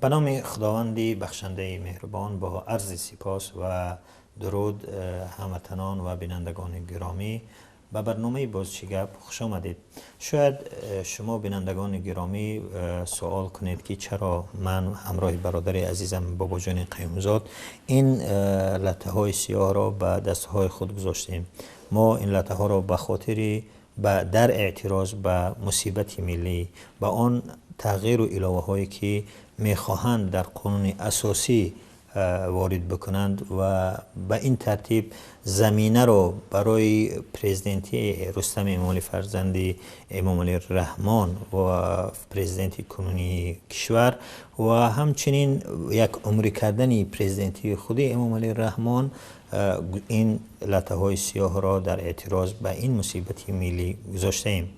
به نام خداوندی بخشنده مهربان، با عرض سپاس و درود هموطنان و بینندگان گرامی به برنامه بازشگب خوش آمدید. شاید شما بینندگان گرامی سوال کنید که چرا من همراه برادر عزیزم بابا جان قیومزاد این لطه های سیاه را به دست های خود گذاشتیم. ما این لطه ها را به خاطر در اعتراض به مصیبت ملی، به آن تغییر و علاوه هایی که میخواهند در قانون اساسی وارد بکنند و به این ترتیب زمینه رو برای پرزیدنتی رستم امالی فرزند امام علی الرحمن و پرزیدنتی کنونی کشور و همچنین یک عمری کردن پرزیدنتی خود امام علی الرحمن، این لطه های سیاه را در اعتراض به این مصیبت ملی گذاشته ایم.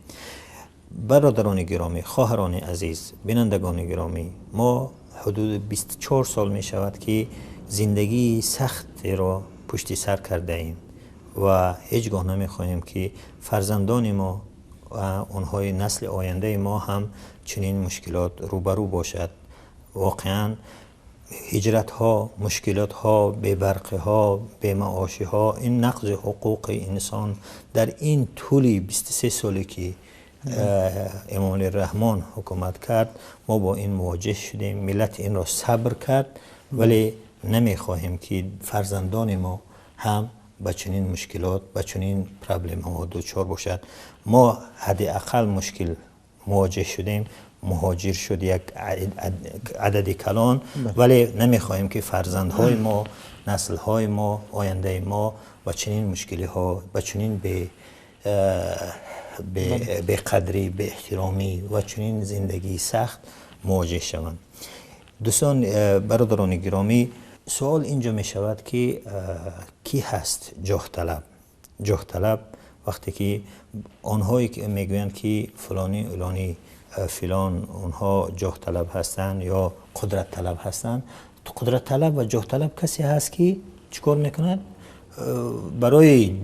برادران گرامی، خواهران عزیز، بینندگان گرامی، ما حدود 24 سال می شود که زندگی سخت را پشت سر کرده ایم و هیچگاه نمی خواهیم که فرزندان ما و اونهای نسل آینده ما هم چنین مشکلات روبرو باشد. واقعا هجرت ها، مشکلات ها، بی‌برقی ها، بی‌معاشی ها، این نقض حقوق انسان در این طول 23 سالی که امام علی الرحمن حکومت کرد، ما با این مواجه شدیم. ملت این را صبر کرد، ولی نمیخواهیم که فرزندان ما هم با چنین مشکلات، با چنین پرابلم ها دوچار باشد. ما حداقل مشکل مواجه شدیم، مهاجر شد یک عدد کلان، ولی نمیخواهیم که فرزندهای ما، نسلهای ما، آینده ما با چنین مشکلی ها، با چنین به قدری، به احترامی و چنین زندگی سخت مواجه شوند. دوستان برادران گرامی، سوال اینجا می شود که کی هست جاه طلب؟ جاه طلب وقتی که آنهایی که میگویند که فلانی اولانی فلان اونها جاه طلب هستند یا قدرت طلب هستند، قدرت طلب و جاه طلب کسی هست که چیکار میکند؟ برای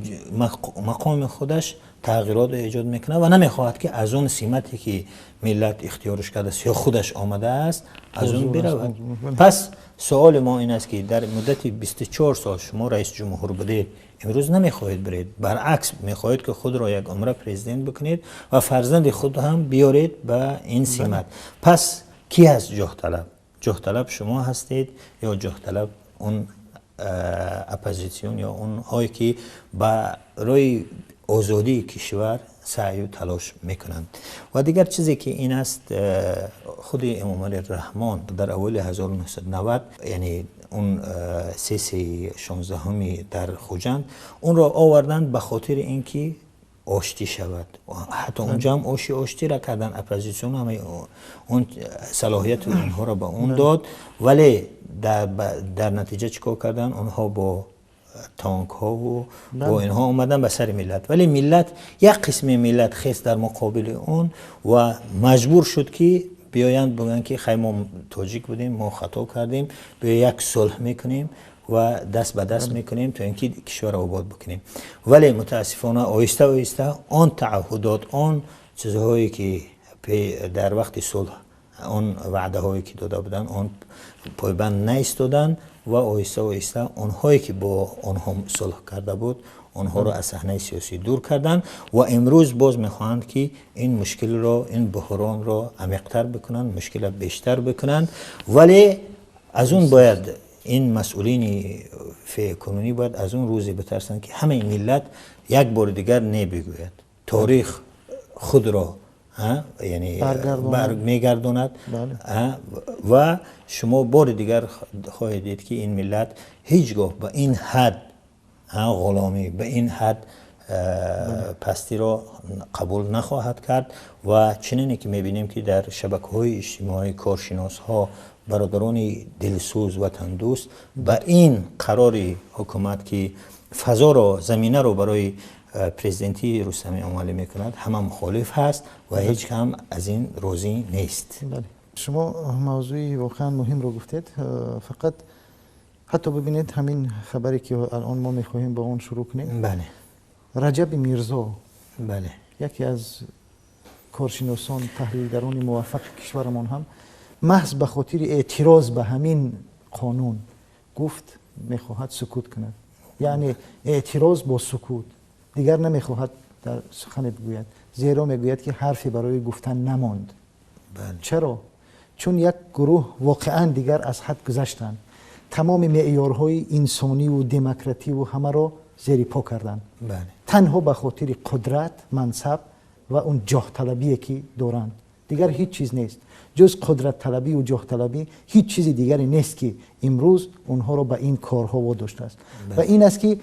مقام خودش تغییرات ایجاد میکنه و نمیخواهد که از اون سمتی که ملت اختیارش کرده است یا خودش آمده است از اون برود. پس سوال ما این است که در مدت 24 سال شما رئیس جمهور بودید، امروز نمیخواهید برید، برعکس میخواهید که خود را یک عمره پرزیدنت بکنید و فرزند خود هم بیارید به این سمت. پس کی هست جاه طلب؟ جاه طلب شما هستید یا جاه طلب اون اپوزیسیون یا اون هایی که برای آزادی کشور سعی و تلاش میکنند؟ و دیگر چیزی که این است، خود امام علی الرحمن در اول 1990 یعنی اون 16 در خوجند اون را آوردند به خاطر اینکه آشتی شود. حتی اونجا هم آشتی را کردن، اپوزیسیون هم اون صلاحیت اونها را به اون داد، ولی در نتیجه چیکار کردن؟ اونها با تانک ها و با اینها اومدن به سر ملت، ولی ملت، یک قسم ملت خیست در مقابل اون و مجبور شد که بیایند بگن که خیلی ما تاجیک بودیم، ما خطا کردیم، بیا یک صلح میکنیم و دست به دست میکنیم تا اینکه کشور آباد بکنیم. ولی متاسفانه آهسته آهسته آن تعهدات، آن چیزهایی که در وقت صلح آن وعده هایی که داده بودن آن پایبند نایستادن و آهسته آهسته آنهایی که با آنها صلح کرده بود آنها را از صحنه سیاسی دور کردن و امروز باز میخواهند که این مشکل را، این بحران را عمیق‌تر بکنن، مشکل بیشتر بکنن. ولی از اون باید این مسئولین فئه باید از اون روزی بترسن که همه ملت یک بار دیگر نبگوید تاریخ خود را یعنی میگرداند و شما بار دیگر خواهید دید که این ملت هیچگاه به این حد غلامی، به این حد پستی را قبول نخواهد کرد. و چنینی که میبینیم که در شبکه‌های اجتماعی کارشناس ها، برادران دلسوز و تندوست به این قرار حکومت که فضا را، زمینه را برای پرزیدنتی رستم امالی میکند همه مخالف هست و هیچ کم از این راضی نیست. شما موضوعی واقعا مهم رو گفتید. فقط حتی ببینید همین خبری که الان ما میخواهیم با اون شروع کنیم. بله. رجب میرزا، بله، یکی از کارشناسان، تحلیلگران موفق کشورمان هم محض به خاطر اعتراض به همین قانون گفت میخواهد سکوت کند. یعنی اعتراض با سکوت، دیگر نمیخواهد در سخن بگوید، زیرا میگوید که حرفی برای گفتن نماند. بله. چرا؟ چون یک گروه واقعا دیگر از حد گذشتند، تمام معیارهای انسانی و دموکراتی و همه را زیر پا کردند. بله. تنها به خاطر قدرت، منصب و اون جاه طلبی که دارند، دیگر هیچ چیز نیست جز قدرت طلبی و جاه طلبی. هیچ چیز دیگری نیست که امروز اونها را به این کارها واداشته است. و این است که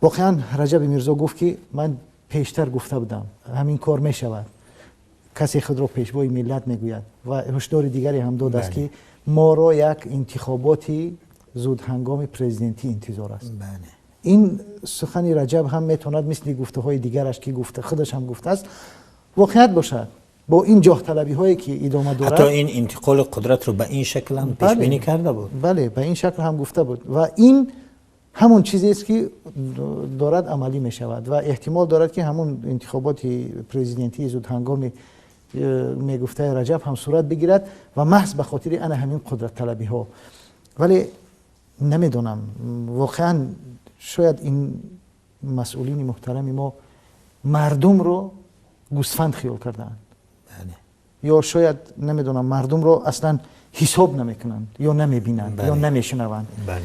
واقعا رجب میرزا گفت که من پیشتر گفته بودم همین کار می شود، کسی خود را پیشوای ملت میگوید. و هشدار دیگری هم داد است که ما را یک انتخاباتی زود هنگام پرزیدنتی انتظار است. بله. این سخن رجب هم میتواند مثل گفته های دیگرش که گفته خودش هم گفته است واقعیت باشد. با این جاه طلبی هایی که ادامه دارد، حتی این انتقال قدرت رو به این شکل هم پیش بینی کرده بود. بله، به این شکل هم گفته بود و این همون چیزی است که دارد عملی می شود و احتمال دارد که همون انتخابات پرزیدنتی زود هنگام می گفته رجب هم صورت بگیرد و محض به خاطر همین قدرت طلبی ها. ولی نمیدونم واقعا شاید این مسئولین محترم ما مردم رو گوسفند خیال کردند. بله. یا شاید نمیدونم مردم رو اصلا حساب نمیکنند یا نمیبینند. بله. یا نمیشنوند. بله.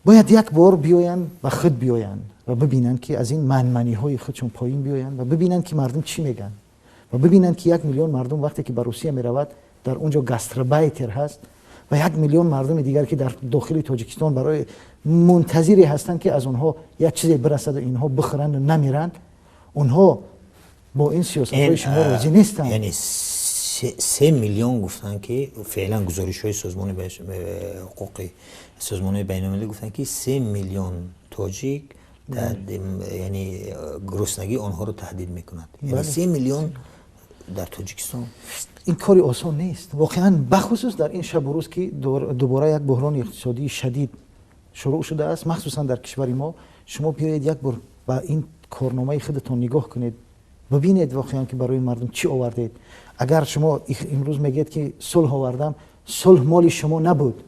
باید یک بار بیایند و خود بیایند و ببینند که از این منمنی های خودشون پایین بیایند و ببینند که مردم چی میگن و ببینند که 1 میلیون مردم وقتی که به روسیه میرود در اونجا گاستربایتر هست و 1 میلیون مردم دیگر که در داخل تاجیکستان برای منتظری هستند که از اونها یک چیزی برسد و اینها بخورند و نمیرند. اونها با این سیاست‌های شما راضی نیستند. یعنی 3 میلیون گفتن که فعلا گزارش‌های سازمان حقوق سازمان بین‌المللی گفتن که 3 میلیون تاجیک یعنی گرسنگی آنها رو تهدید می‌کند. یعنی 3 میلیون در تاجیکستان. این کاری آسان نیست واقعا، بخصوص در این شب و روز که دوباره یک بحران اقتصادی شدید شروع شده است، مخصوصا در کشور ما. شما بیایید یک بار با این کارنامه خودتون نگاه کنید، ببینید واقعا که برای مردم چی آوردید. اگر شما امروز میگید که صلح آوردم، صلح مال شما نبود،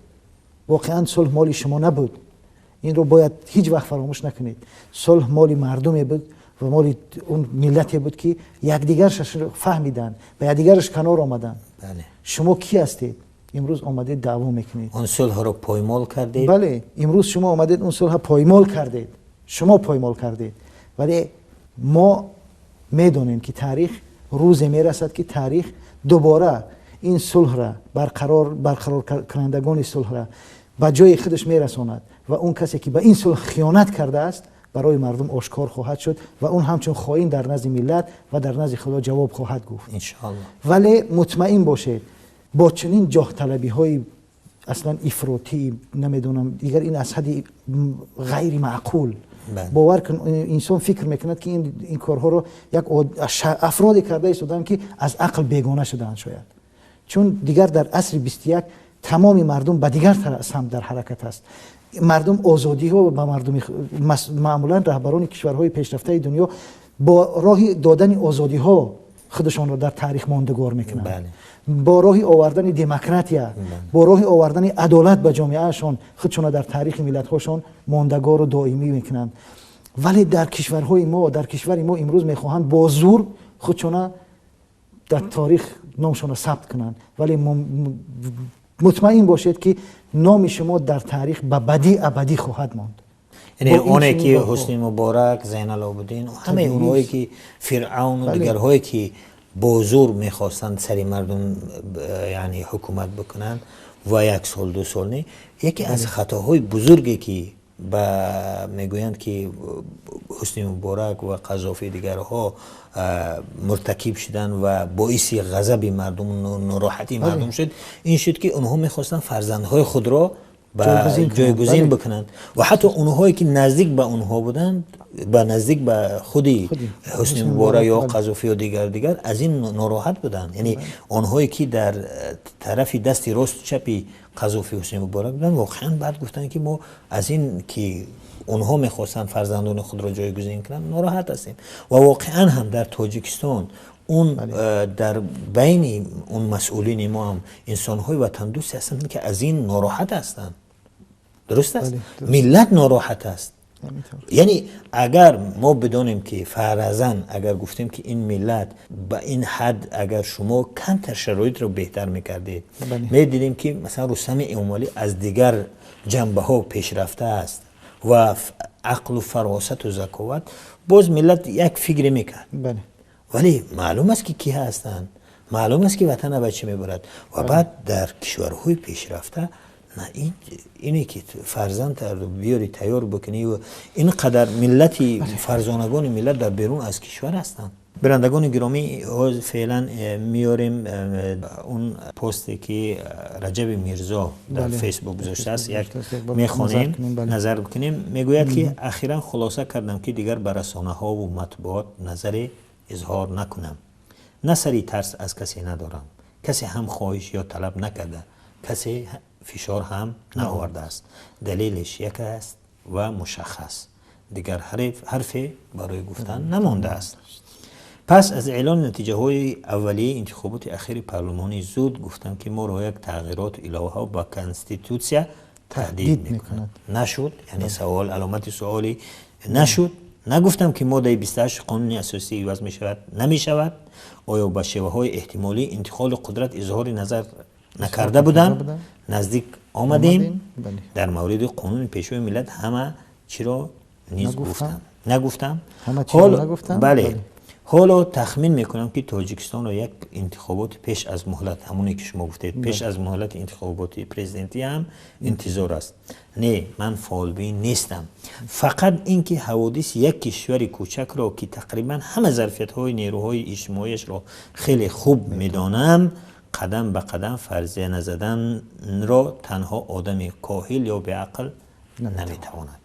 واقعا صلح مال شما نبود. این رو باید هیچ وقت فراموش نکنید. صلح مال مردمی بود و مال اون ملتی بود که یکدیگرش فهمیدن و یکدیگرش کنار آمدن. بله. شما کی هستید؟ امروز آمدید دعوا میکنید. اون صلح رو پایمال کردید. بله، امروز شما آمدید اون صلح پایمال کردید. شما پایمال کردید. ولی ما میدونیم که تاریخ روزی میرسد که تاریخ دوباره این صلح را برقرار کنندگان صلح را به جای خودش میرساند و اون کسی که به این صلح خیانت کرده است برای مردم آشکار خواهد شد و اون همچون خائن در نزد ملت و در نزد خدا جواب خواهد گفت ان شاء الله. ولی مطمئن باشید با چنین جاه طلبی های اصلا افراطی، نمیدونم دیگر، این از حد غیر معقول. باور کن انسان فکر میکند که این کارها رو یک افرادی کرده ایستادن که از عقل بیگانه شدن شاید. چون دیگر در عصر 21 تمام مردم به دیگر سمت در حرکت است. مردم آزادی ها و مردم معمولا رهبران کشورهای پیشرفته دنیا با راه دادن آزادی ها خودشان را در تاریخ ماندگار میکنند. بله. با راه آوردن دموکراتیا، با راه آوردن عدالت به جامعهشان خودشان در تاریخ ملت هاشون ماندگار و دائمی میکنند. ولی در کشورهای ما، در کشور ما امروز میخواهند با زور خودشان در تاریخ نامشان ثبت کنند. ولی مطمئن باشید که نام شما در تاریخ به بدی ابدی خواهد ماند. یعنی اونایی که حسنی مبارک، زین العابدین، همه اونایی که فرعون و دیگرهایی که با زور میخواستند سری مردم یعنی حکومت بکنند و 1 سال 2 سال نه، یکی از خطاهای بزرگی که میگویند که حسنی مبارک و قذافی دیگرها مرتکب شدن و باعث غضب مردم و ناراحتی مردم شد، این شد که اونها میخواستن فرزندهای خود را جایگزین بکنند و حتی اونهایی که نزدیک به اونها بودند، به نزدیک به خودی حسنی مبارک یا قذافی و دیگر از این ناراحت بودند. یعنی اونهایی که در طرف دست راست چپی قذافی حسنی مبارک بودند واقعا بعد گفتن که ما از این که اونها میخواستن فرزندان خود را جایگزین کنند ناراحت هستیم. و واقعا هم در تاجیکستان اون در بین اون مسئولین ما هم انسان‌های وطن دوست هستند که از این ناراحت هستند. درست است؟ ملت ناراحت است. یعنی اگر ما بدونیم که فرضاً اگر گفتیم که این ملت به این حد اگر شما کمتر شرایط رو بهتر میکردید، میدیدیم که مثلا رستم امالی از دیگر جنبه ها پیشرفته است و عقل و فراست و ذکاوت، باز ملت یک فکر میکرد. ولی معلوم است که کی هستند، معلوم است که وطن به چه میبرد. و بعد در کشورهای پیشرفته نه اینی که فرزند بیاری تیار بکنی و اینقدر ملتی فرزانگان ملت در بیرون از کشور هستند. برندگان گرامی، فعلا میاریم اون پستی که رجب میرزا در فیسبوک گذاشته است، یک میخوانیم نظر بکنیم. میگوید که اخیرا خلاصه کردم که دیگر بر رسانه ها و مطبوعات نظری اظهار نکنم. نه سری ترس از کسی ندارم، کسی هم خواهش یا طلب نکرده، کسی فشار هم نآورده است. دلیلش یک است و مشخص، دیگر حرفی برای گفتن نمانده است. پس از اعلان نتیجه های اولیه انتخابات اخیر پارلمانی زود گفتم که ما را یک تغییرات الهه ها با کنستیتوسیا تهدید میکند. نشد، یعنی سوال علامت سوالی نشد. نگفتم که ماده 28 قانون اساسی وضع می شود، نمی شود. آیا با شیوه های احتمالی انتقال قدرت اظهار نظر نکرده بودم؟ نزدیک آمدیم. در مورد قانون پیشوی ملت همه چی را نیز نگفتم. بله. حالا تخمین میکنم که تاجیکستان را یک انتخابات پیش از مهلت، همونی که شما گفتید پیش از مهلت انتخابات پرزیدنتی هم انتظار است. نه، من فالبین نیستم. فقط اینکه حوادث یک کشور کوچک را که تقریبا همه ظرفیت های نیروهای اجتماعیش را خیلی خوب میدانم، قدم به قدم فرضیه نزدن را تنها آدم کاهل یا بی‌عقل نمیتواند.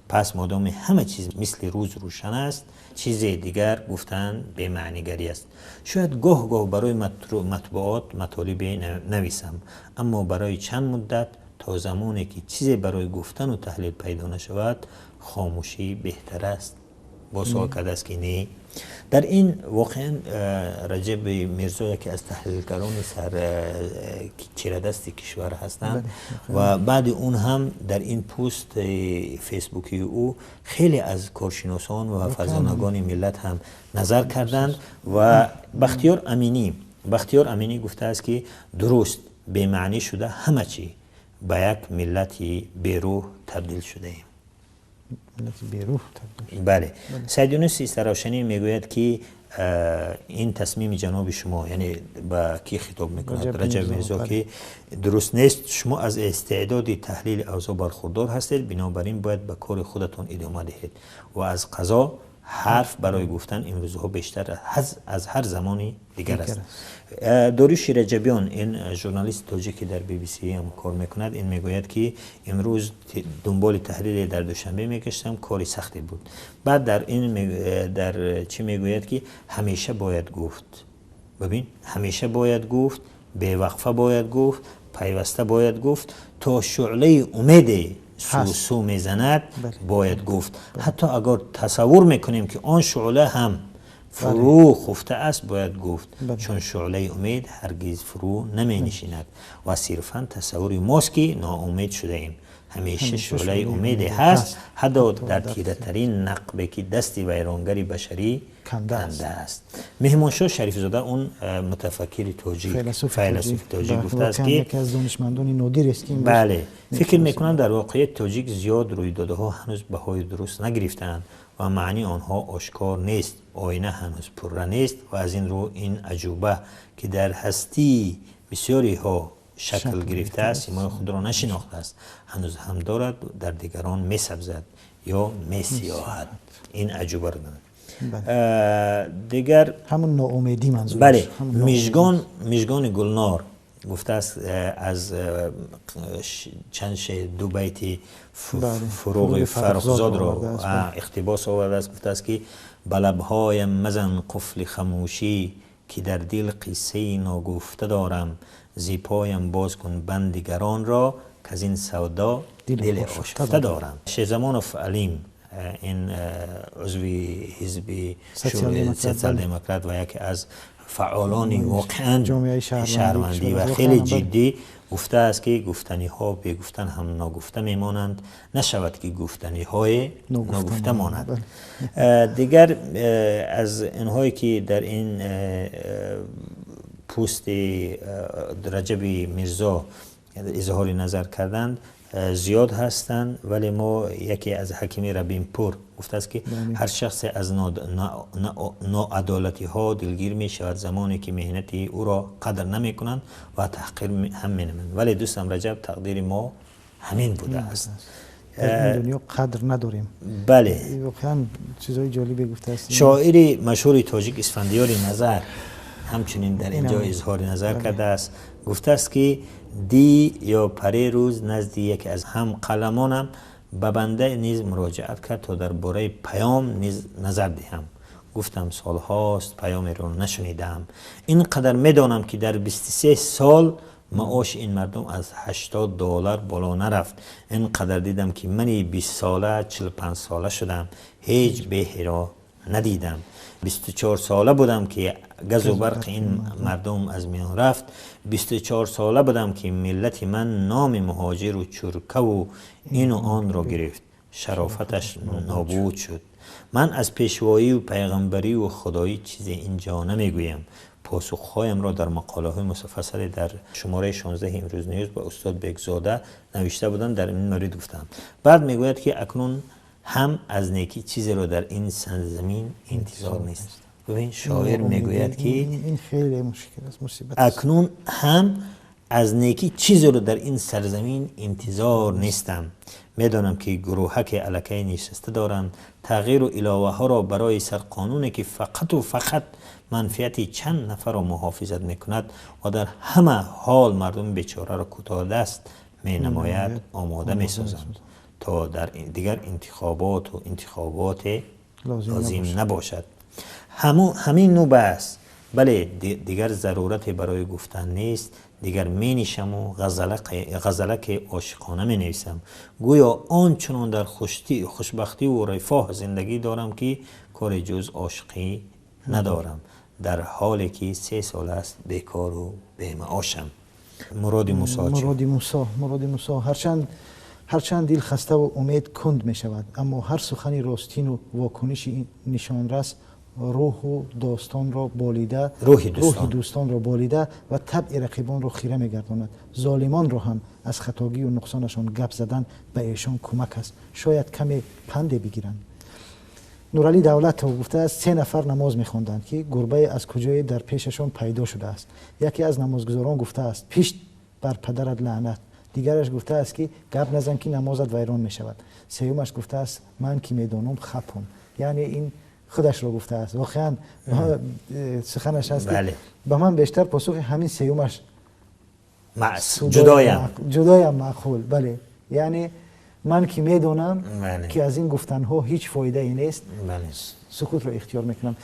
پس مادام همه چیز مثل روز روشن است، چیز دیگر گفتن به معنیگری است. شاید گاه برای مطبوعات مطالب نویسم، اما برای چند مدت تا زمانی که چیزی برای گفتن و تحلیل پیدا نشود، خاموشی بهتر است. با سوال کرده است که نه. در این واقعا رجب میرزا یکی از تحلیلگران چیره‌دست کشور هستند و بعد اون هم در این پست فیسبوکی او خیلی از کارشناسان و فرزانگان ملت هم نظر کردند و بختیار امینی گفته است که درست به معنی شده همه چی به یک ملتی بیروح تبدیل شده ایم. بله. سید یونس سیسترروشنی میگوید که این تصمیم جناب شما، یعنی با کی خطاب میکند؟ رجب میرزا، که درست نیست. شما از استعداد تحلیل اوضاع برخوردار هستید، بنابراین باید به کار خودتون ادامه دهید و از قضا حرف برای گفتن امروزها بیشتر از هر زمانی دیگر است. داریوش رجبیان، این ژورنالیست تاجیکی در بی بی سی هم کار میکند، این میگوید که امروز دنبال تحلیل در دوشنبه میگشتم، کاری سختی بود. بعد در چی میگوید که همیشه باید گفت. ببین، همیشه باید گفت، بی‌وقفه باید گفت، پیوسته باید گفت، تا شعله امید سو میزند باید گفت. حتی اگر تصور میکنیم که آن شعله هم فرو خفته است باید گفت، چون شعله امید هرگز فرو نمی نشیند و صرفا تصوری ماست که ناامید شده ایم. همیشه شعله امید هست، حتی در تیره ترین نقبه که دستی ویرانگری بشری کنده است. مهمانشاه شریف زاده، اون متفکر تاجیک، فیلسوف تاجیک گفته است که یکی از دانشمندان نادر است که بله، فکر میکنم در واقعیت تاجیک زیاد رویدادها ها هنوز بهای درست نگرفتند و معنی آنها آشکار نیست. آینه هنوز پرره نیست و از این رو این عجوبه که در هستی بسیاری ها شکل گرفته است، سیمای خود را نشناخته است، هنوز هم دارد در دیگران می سبزد یا می سیاهد. این عجوبه را دارد. دیگر همون ناامیدی منظور. بله. میژگان گلنار گفته است از چند دو بیت فروغ فرخزاد را اقتباس آورده است. گفته است که بلبهای مزن قفل خموشی که در دل قصه ناگفته دارم، زیپایم باز کن بندگران را که از این سودا دل آشفته دارم. شهزمان علیم این عضوی حزب سوسیال دموکرات و یکی از فعالان واقعا جامعه شهروندی و خیلی جدی گفته است که گفتنی ها به گفتن هم ناگفته میمانند، نشود که گفتنی های ناگفته ماند. دیگر از اینهایی که در این پوست رجب میرزا اظهار نظر کردند زیاد هستند، ولی ما یکی از حکیم ربینپور گفته است که هر شخص از ناعدالتی ها دلگیر می شود زمانی که مهنتی او را قدر نمی کنند و تحقیر هم می نمند. ولی دوستم رجب تقدیر ما همین بوده است. در این دنیا قدر نداریم. بله. واقعا چیزای جالبی گفته است. شاعر مشهور تاجیک اسفندیار نظر همچنین در اینجا اظهار نظر کرده است. گفته است که دی یا پری روز نزد یکی از هم قلمانم به بنده نیز مراجعت کرد تا درباره پیام نیز نظر دهم. گفتم سال هاست پیامی را نشنیدم. اینقدر میدانم که در 23 سال معاش این مردم از $80 بالا نرفت. اینقدر دیدم که منی 20 ساله 45 ساله شدم، هیچ بهی را ندیدم. 24 ساله بودم که گز و برق این مردم از میان رفت. 24 ساله بودم که ملت من نام مهاجر و چرکه و این و آن را گرفت، شرافتش نابود شد. من از پیشوایی و پیغمبری و خدایی چیزی اینجا نمیگویم. پاسخهایم را در مقاله های مفصل در شماره 16 امروز نیوز با استاد بگزاده نوشته بودند، در این مورد گفتم. بعد میگوید که اکنون هم از نیکی چیزی رو در این سرزمین انتظار نیست. ببین شاعر میگوید که این خیلی مشکل است، مصیبت اکنون هم از نیکی چیزی رو در این سرزمین انتظار نیستم. میدانم که گروهک الکی نشسته دارند تغییر و علاوه ها را برای سرقانونی که فقط و فقط منفعت چند نفر را محافظت میکند و در همه حال مردم بیچاره را کوتاه دست می نماید آماده می سازند تا در دیگر انتخابات لازم نباشد. همین نوع بس. بله دیگر ضرورت برای گفتن نیست. دیگر می نشم و غزلک عاشقانه می نویسم. گویا آنچنان در خوشبختی و رفاه زندگی دارم که کار جز عاشقی ندارم، در حالی که 3 سال است بیکار و بی‌معاشم. مراد موسی هرچند دل خسته و امید کند می شود، اما هر سخنی راستین و واکنش نشان رس روح دوستان را بالیده و طبع رقیبان را خیره می‌گرداند. ظالمان را هم از خطاگی و نقصانشان گپ زدن به ایشان کمک است. شاید کمی پند بگیرند. نورعلی دولت گفته است 3 نفر نماز می‌خواندند که گربه از کجای در پیششان پیدا شده است. یکی از نمازگزاران گفته است پیش بر پدرت لعنت. دیگرش گفته است که گپ نزن که نمازت ویران می‌شود. سومش گفته است من که می‌دانم خپم. یعنی این خودش رو گفته است. واقعا سخنش هست که به من بیشتر پاسخ همین سومش جدایم معقول. بله یعنی من که میدونم که از این گفتنها هیچ فایده ای نیست، سکوت رو اختیار میکنم.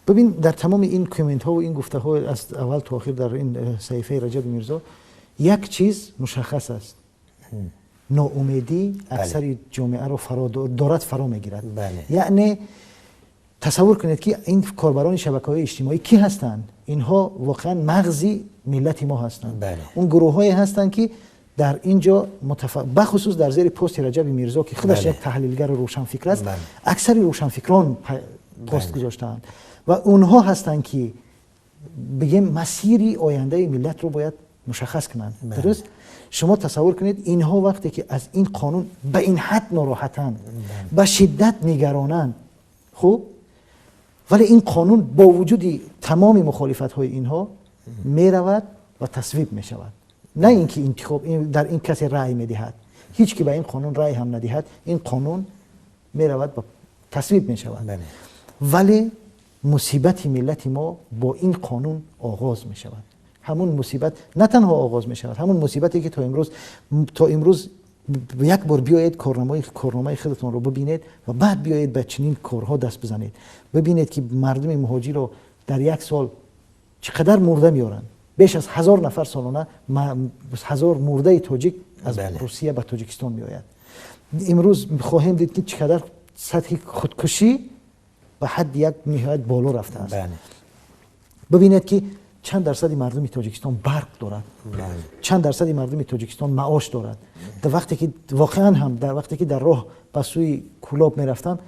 ببین در تمام این کامنت ها و این گفته ها از اول تا آخر در این صحیفه رجب میرزا یک چیز مشخص است، ناامیدی اکثر جامعه رو فرا میگیرد. یعنی تصور کنید که این کاربران شبکه‌های اجتماعی کی هستند؟ اینها واقعا مغزی ملت ما هستند. اون گروه‌هایی هستند که در اینجا بخصوص در زیر پست رجب میرزا که خودش یک تحلیلگر روشنفکر است، اکثر روشنفکران پست گذاشتند و اونها هستند که بگیم مسیری آینده ملت رو باید مشخص کنند. درست؟ شما تصور کنید اینها وقتی که از این قانون به این حد ناراحتند، به شدت نگرانند، خب ولی این قانون با وجود تمام مخالفت‌های اینها می رود و تصویب می شود. نه اینکه انتخاب در این کسی رأی می دهد، هیچ که به این قانون رأی هم ندهد، این قانون می رود و تصویب می شود. ولی مصیبت ملت ما با این قانون آغاز می شود. همون مصیبت نه تنها آغاز می شود، همون مصیبتی که تا امروز یک بار بیایید کارنامه خودتون رو ببینید و بعد بیایید به چنین کارها دست بزنید. ببینید که مردم مهاجر رو در 1 سال چقدر مرده میارن. بیش از 1000 نفر سالانه 1000 مرده تاجیک از روسیه به تاجیکستان میآید. امروز خواهیم دید که چقدر سطح خودکشی به حد یک نهایت بالا رفته است. بله. ببینید که چند درصد مردم تاجیکستان برق دارد، بله. چند درصد مردم تاجیکستان معاش دارد. در وقتی که واقعا هم در وقتی که در راه به سوی کولاب میرفتم،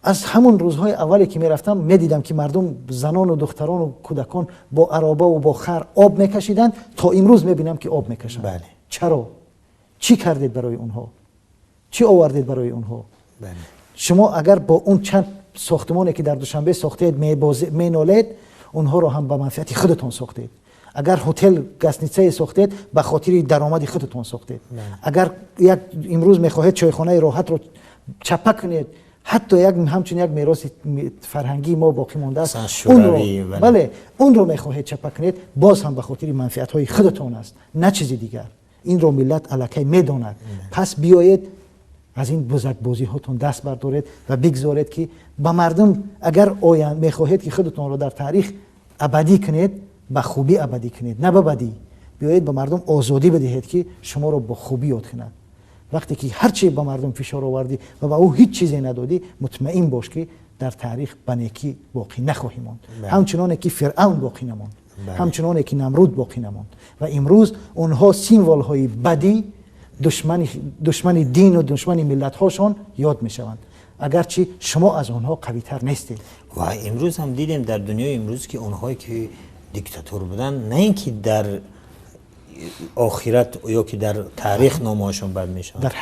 از همون روزهای اولی که میرفتم میدیدم که مردم زنان و دختران و کودکان با عرابه و با خر آب میکشیدن. تا امروز میبینم که آب میکشند. بله. چرا؟ چی کردید برای اونها؟ چی آوردید برای اونها؟ بله. شما اگر با اون چند ساختمانی که در دوشنبه ساختید مینالید، اونها رو هم به منفعت خودتون ساختید. اگر هتل گستنیڅه ساختید به خاطر درآمد خودتون ساختید. اگر یک امروز میخواهید چایخانه راحت رو چپه کنید، حتی یک همچون یک میراث فرهنگی ما باقی مانده است، اون رو بله اون رو میخواهید چپه کنید، باز هم به خاطر منفعت های خودتون است، نه چیزی دیگر. این رو ملت الکی میداند. پس بیایید از این بزرگ بازی هاتون دست بردارید و بگذارید که با مردم اگر آیند میخواهید که خودتون رو در تاریخ ابدی کنید، به خوبی ابدی کنید، نه به بدی. بیایید به مردم آزادی بدهید که شما رو با خوبی یاد کنند. وقتی که هر چی به مردم فشار آوردی و به او هیچ چیزی ندادی، مطمئن باش که در تاریخ بنیکی باقی نخواهی ماند. همچنانه که فرعون باقی نماند، همچنانه که نمرود باقی نماند. و امروز اونها سیمبل های بدی، دشمن دین و دشمن ملت هاشون یاد میشوند، اگرچه شما از اونها قوی تر نیستید. و امروز هم دیدیم در دنیای امروز که اونهایی که دیکتاتور بودن، نه اینکه در آخرت یا که در تاریخ نامه‌هاشون بد میشن، در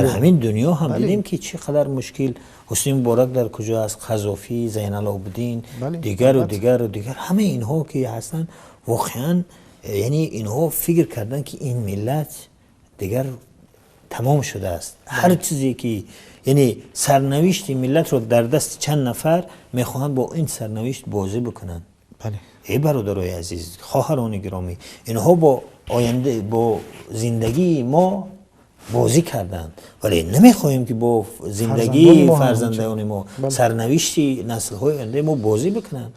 همین دنیا هم دیدیم که چقدر مشکل. حسین مبارک در کجا است، قذافی، زین العابدین، دیگر و دیگر و دیگر، همه اینها که هستن واقعا یعنی اینها فکر کردن که این ملت دیگر تمام شده است. هر چیزی که یعنی سرنوشت ملت رو در دست چند نفر میخواهند با این سرنوشت بازی بکنن. بله. ای برادرای عزیز، خواهران گرامی، اینها با آینده، با زندگی ما بازی کردند، ولی نمیخواهیم که با زندگی فرزندان ما سرنوشت نسل های آینده ما بازی بکنن.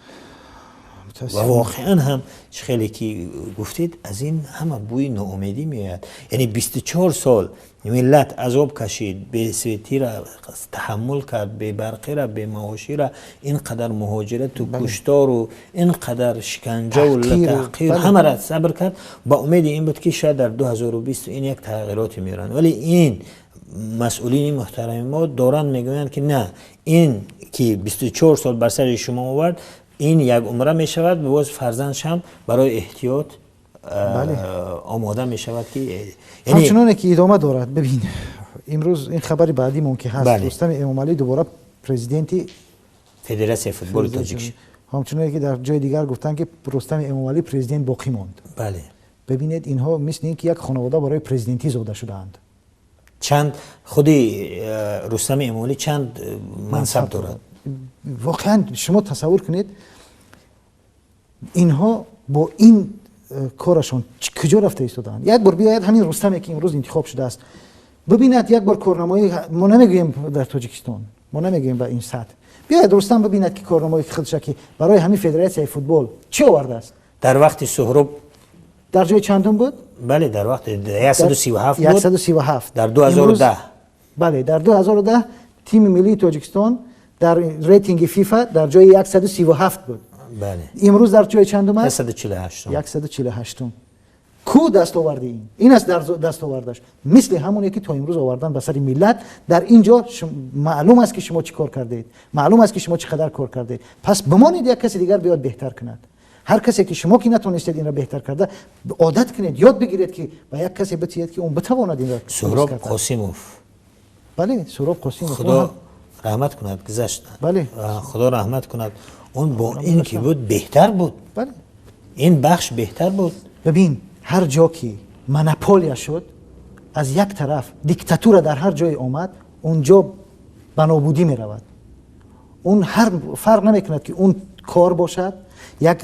و واقعا هم خیلی که گفتید از این همه بوی ناامیدی میاد. یعنی 24 سال ملت عذاب کشید، به سویتی را تحمل کرد، به برقی را، به معاشی را، اینقدر مهاجرت و کشتار و اینقدر شکنجه و تحقیر همه را صبر کرد، با امید این بود که شاید در 2020 این یک تغییراتی میرن. ولی این مسئولین محترم ما دارن میگویند که نه، این که 24 سال بر سر شما آورد، این یک عمره می شود، به باز فرزندش هم برای احتیاط آماده می شود که یعنی همچنانه که ادامه دارد. ببین امروز این خبری بعدی ممکن هست، رستم امامعلی دوباره پرزیدنتی فدراسیون فوتبال تاجیکستان، همچنانه که در جای دیگر گفتن که رستم امامعلی پرزیدنت باقی ماند. بله. ببینید اینها مثل این که یک خانواده برای پرزیدنتی زاده شده‌اند. چند خودی رستم امامعلی چند منصب دارد. واقعا شما تصور کنید اینها با این کارشون کجا رفته ایستادن. یک بار بیاید همین رستمی که امروز انتخاب شده است ببیند، یک بار کارنامه‌ای، ما نمیگیم در تاجیکستان، ما نمیگیم به این سطح، بیاید رستم ببیند که کارنامه‌ای خودش که برای همین فدراسیون فوتبال چی آورده است. در وقت سهراب در جای چندم بود؟ بله در وقت 137 بود. 137 در 2010. بله در 2010 تیم ملی تاجیکستان در ریتینگ فیفا در جای 137 بود. بله. امروز در جای چندم است؟ 148. 148. کو دست آورده این است در دست آوردش، مثل همونی که تا امروز آوردن به سر ملت. در اینجا معلوم است که شما چی کار کردید، معلوم است که شما چقدر کار کردید. پس بمانید یک کسی دیگر بیاد بهتر کند. هر کسی که شما که نتونستید این را بهتر کرده، عادت کنید، یاد بگیرید که با یک کسی بتید که اون بتواند این را. سهراب قاسموف. بله سهراب قاسموف، خدا رحمت کند گذشت. بله خدا رحمت کند. اون با این که بود بهتر بود. بله این بخش بهتر بود. ببین هر جا که مناپولیا شد، از یک طرف دیکتاتور در هر جای آمد، اونجا بنابودی می رود. اون هر فرق نمی کند که اون کار باشد، یک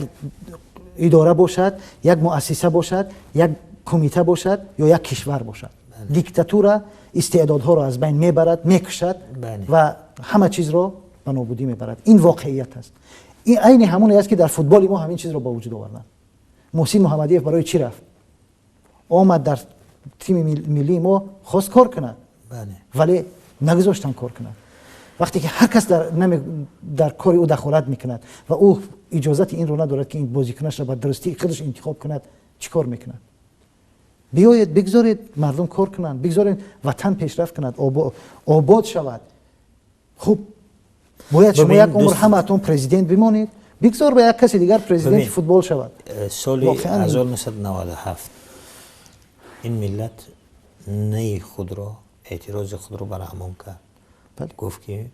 اداره باشد، یک مؤسسه باشد، یک کمیته باشد یا یک کشور باشد. دیکتاتور استعدادها را از بین میبرد، میکشد و همه چیز را به نابودی میبرد. این واقعیت است. این عین همون است که در فوتبال ما همین چیز را با وجود آوردن. محسن محمدیف برای چی رفت؟ آمد در تیم ملی ما خواست کار کند، ولی نگذاشتن کار کند. وقتی که هر کس در کار او دخالت میکند و او اجازت این رو ندارد که این بازیکنش را به درستی خودش انتخاب کند، چیکار میکند؟ بیایید بگذارید مردم کار کنند، بگذارید وطن پیشرفت کند، آباد شود. خب باید شما یک عمر همتون پرزیدنت بمانید، بگذار به یک کسی دیگر پرزیدنت فوتبال شود. سال 1997 این ملت نه خود را اعتراض خود را برهمان کرد. گفت که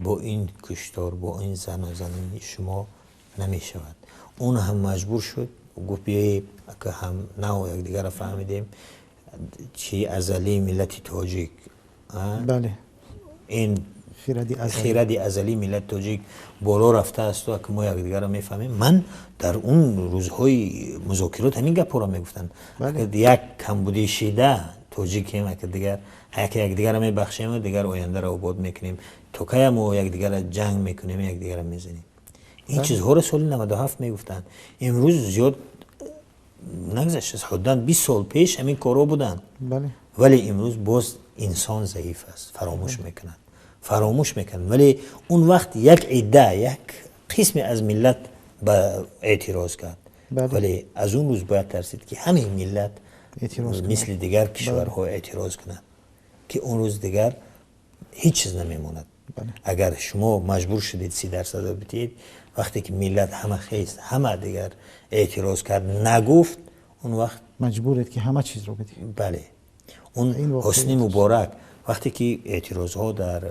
با این کشتار، با این زن و زنی شما نمی شود. اون هم مجبور شد گفت بیایی که هم نه یک دیگر را فهمیدیم چی ازلی ملت تاجیک. بله. این خیردی ازلی ملت تاجیک بالا رفته است و که ما یک دیگر را میفهمیم. من در اون روزهای مذاکرات همین گپ را میگفتن. یک کمبودی شیده تاجیک هم که دیگر یک دیگر را میبخشیم و دیگر آینده را آباد میکنیم. تو که ما یک دیگر را جنگ میکنیم، یک دیگر را میزنیم. این چیزها را سال 97 میگفتن. امروز زیاد نگذشته، حدوداً 20 سال پیش همین کارا بودن. بله. ولی امروز باز انسان ضعیف است، فراموش میکنن. ولی اون وقت یک عده، یک قسم از ملت به اعتراض کرد. ولی از اون روز باید ترسید که همه ملت مثل دیگر کشورها اعتراض کنند که اون روز دیگر هیچ چیز نمیموند. اگر شما مجبور شدید 30% بدید، وقتی که ملت همه خیست، همه دیگر اعتراض کرد، نگفت، اون وقت مجبورید که همه چیز رو بدید. بله. اون حسنی مبارک وقتی که اعتراضها در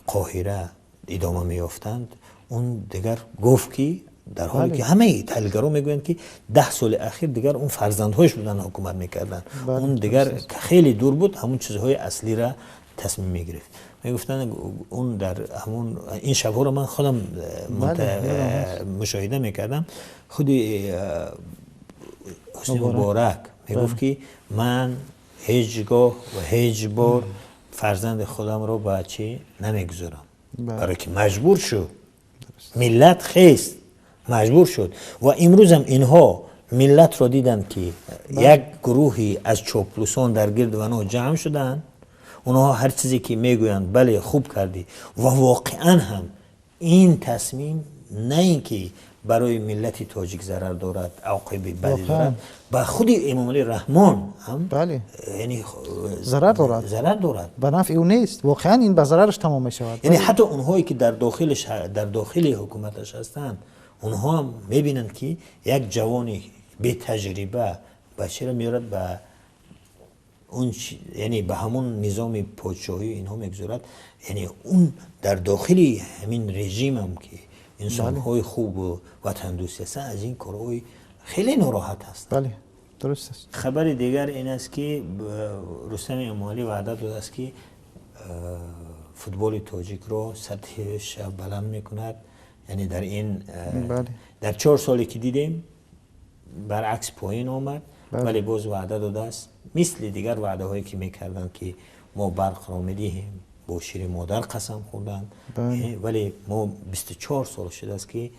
قاهره ادامه میافتند، اون دیگر گفت که در حالی که همه تحلیلگران میگویند که 10 سال اخیر دیگر اون فرزندهایش بودن حکومت میکردن. اون دیگر که خیلی دور بود، همون چیزهای اصلی را تصمیم میگرفت. میگفتن اون در همون این شبها رو من خودم مشاهده میکردم. خود حسنی مبارک میگفت که من هیچگاه و هیچ بار فرزند خودم رو بچه نمیگذارم، برای که مجبور شد. ملت خیست، مجبور شد. و امروز هم اینها ملت رو دیدن که یک گروهی از چاپلوسان در گرد و جمع شدن. اونها هر چیزی که میگویند بله خوب کردی، و واقعا هم این تصمیم نه اینکه برای ملت تاجیک ضرر دارد، عواقب بدی دارد، با خود امام علی رحمان هم بله. یعنی ضرر دارد. به نفع او نیست. واقعا این به ضررش تمام می شود. یعنی حتی اونهایی که در داخل حکومتش هستند، اونها هم میبینند که یک جوانی بی تجربه بچه را میارد به اون یعنی به همون نظام پادشاهی اینها میگذارد. یعنی اون در داخل همین رژیم هم که انسان‌های خوب و وطن دوست هستند، از این کارهای خیلی ناراحت هست. بله درست است. خبر دیگر این است که رستم امالی وعده داده است که فوتبال تاجیک رو سطحش بلند میکند. یعنی در این در 4 سالی که دیدیم برعکس پایین آمد. ولی باز وعده داده است مثل دیگر وعده هایی که میکردن که ما برق را میدهیم، با شیر مادر قسم خوردن. ولی ما 24 سال شده است که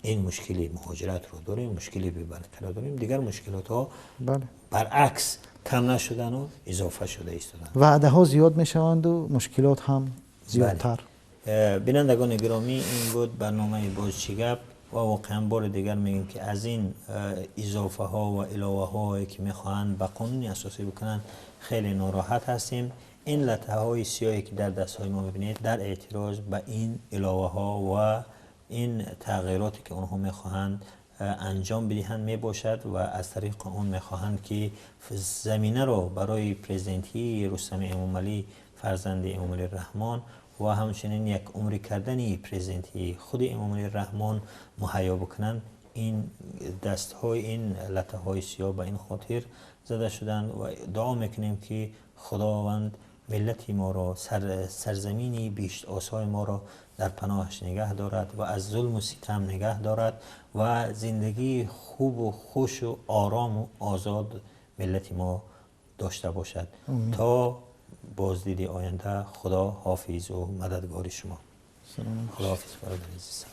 این مشکلی مهاجرت رو داریم، مشکلی بی‌برکت داریم. دیگر مشکلات ها برعکس کم نشدن و اضافه شده ایستادن. وعده ها زیاد میشوند و مشکلات هم زیادتر. بینندگان گرامی، این بود برنامه بازچیگپ و واقعا بار دیگر میگیم که از این اضافه ها و علاوه هایی که میخواهند به قانون اساسی بکنن خیلی ناراحت هستیم. این لطه های سیاهی که در دست های ما میبینید در اعتراض به این علاوه ها و این تغییراتی که اونها میخواهند انجام بدهند میباشد و از طریق اون میخواهند که زمینه رو برای پرزیدنتی رستم امامعلی فرزند امامعلی رحمان و همچنین یک عمری کردن پرزیدنتی خود امامعلی رحمان مهیا بکنند. این دست های این لطه های سیاه به این خاطر زده شدند و دعا میکنیم که خداوند ملت ما را سرزمینی بیشت آسای ما را در پناهش نگه دارد و از ظلم و ستم نگه دارد و زندگی خوب و خوش و آرام و آزاد ملت ما داشته باشد. تا بازدید آینده، خدا حافظ و مددگار شما. سلام. خدا حافظ برادر عزیز.